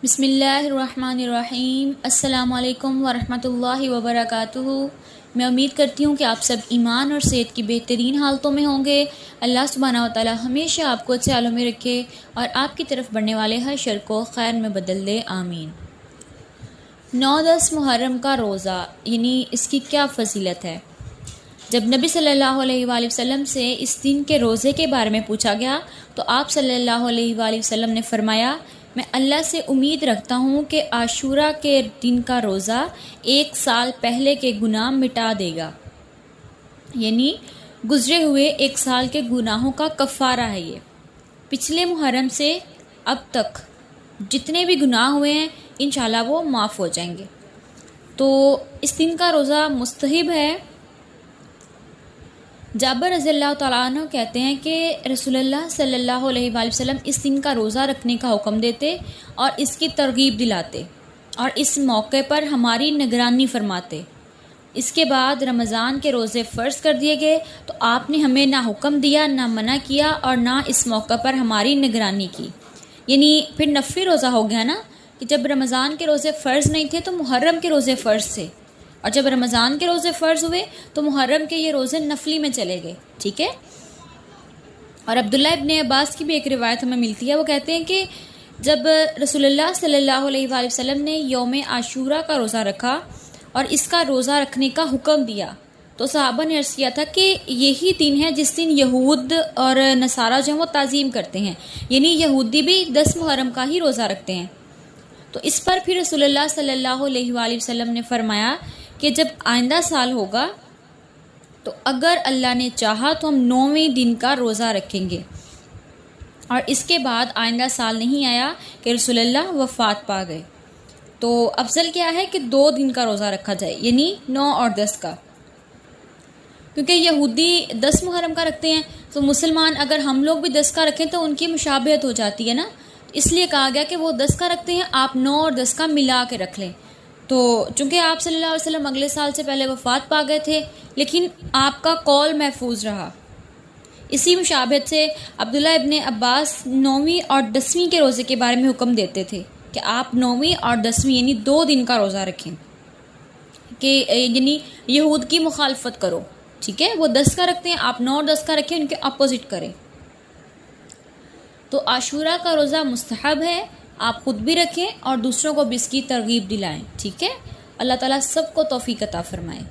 بسم اللہ الرحمن الرحیم۔ السلام علیکم ورحمۃ اللہ وبرکاتہ۔ میں امید کرتی ہوں کہ آپ سب ایمان اور صحت کی بہترین حالتوں میں ہوں گے۔ اللہ سبحانہ و تعالی ہمیشہ آپ کو اچھے حالوں میں رکھے اور آپ کی طرف بڑھنے والے ہر شر کو خیر میں بدل دے، آمین۔ 9-10 محرم کا روزہ، یعنی اس کی کیا فضیلت ہے؟ جب نبی صلی اللہ علیہ وآلہ وسلم سے اس دن کے روزے کے بارے میں پوچھا گیا تو آپ صلی اللہ علیہ وآلہ وسلم نے فرمایا، میں اللہ سے امید رکھتا ہوں کہ عاشورہ کے دن کا روزہ 1 سال پہلے کے گناہ مٹا دے گا، یعنی گزرے ہوئے 1 سال کے گناہوں کا کفارہ ہے۔ یہ پچھلے محرم سے اب تک جتنے بھی گناہ ہوئے ہیں انشاءاللہ وہ معاف ہو جائیں گے۔ تو اس دن کا روزہ مستحب ہے۔ جابر رضی اللہ تعالیٰ عنہ کہتے ہیں کہ رسول اللہ صلی اللہ علیہ وآلہ وسلم اس دن کا روزہ رکھنے کا حکم دیتے اور اس کی ترغیب دلاتے اور اس موقع پر ہماری نگرانی فرماتے۔ اس کے بعد رمضان کے روزے فرض کر دیے گئے تو آپ نے ہمیں نہ حکم دیا، نہ منع کیا اور نہ اس موقع پر ہماری نگرانی کی، یعنی پھر نفلی روزہ ہو گیا نا، کہ جب رمضان کے روزے فرض نہیں تھے تو محرم کے روزے فرض تھے، اور جب رمضان کے روزے فرض ہوئے تو محرم کے یہ روزے نفلی میں چلے گئے، ٹھیک ہے۔ اور عبداللہ ابن عباس کی بھی ایک روایت ہمیں ملتی ہے، وہ کہتے ہیں کہ جب رسول اللہ صلی اللہ علیہ وآلہ وسلم نے یوم عاشورہ کا روزہ رکھا اور اس کا روزہ رکھنے کا حکم دیا تو صحابہ نے عرض کیا تھا کہ یہی دن ہے جس دن یہود اور نصارہ جو ہیں وہ تعظیم کرتے ہیں، یعنی یہودی بھی 10 محرم کا ہی روزہ رکھتے ہیں۔ تو اس پر پھر رسول اللہ صلی اللہ علیہ وآلہ وسلم نے فرمایا کہ جب آئندہ سال ہوگا تو اگر اللہ نے چاہا تو ہم 9ویں دن کا روزہ رکھیں گے، اور اس کے بعد آئندہ سال نہیں آیا کہ رسول اللہ وفات پا گئے۔ تو افضل کیا ہے کہ 2 دن کا روزہ رکھا جائے، یعنی 9 اور 10 کا، کیونکہ یہودی 10 محرم کا رکھتے ہیں تو مسلمان اگر ہم لوگ بھی 10 کا رکھیں تو ان کی مشابہت ہو جاتی ہے نا، اس لیے کہا گیا کہ وہ 10 کا رکھتے ہیں، آپ 9 اور 10 کا ملا کے رکھ لیں۔ تو چونکہ آپ صلی اللہ علیہ وسلم اگلے سال سے پہلے وفات پا گئے تھے، لیکن آپ کا قول محفوظ رہا۔ اسی مشابہت سے عبداللہ ابن عباس 9ویں اور 10ویں کے روزے کے بارے میں حکم دیتے تھے کہ آپ 9ویں اور 10ویں یعنی 2 دن کا روزہ رکھیں، کہ یعنی یہود کی مخالفت کرو، ٹھیک ہے۔ وہ 10 کا رکھتے ہیں، آپ 9 اور 10 کا رکھیں، ان کے اپوزٹ کریں۔ تو عاشورہ کا روزہ مستحب ہے، آپ خود بھی رکھیں اور دوسروں کو بھی اس کی ترغیب دلائیں، ٹھیک ہے۔ اللہ تعالیٰ سب کو توفیق عطا فرمائے۔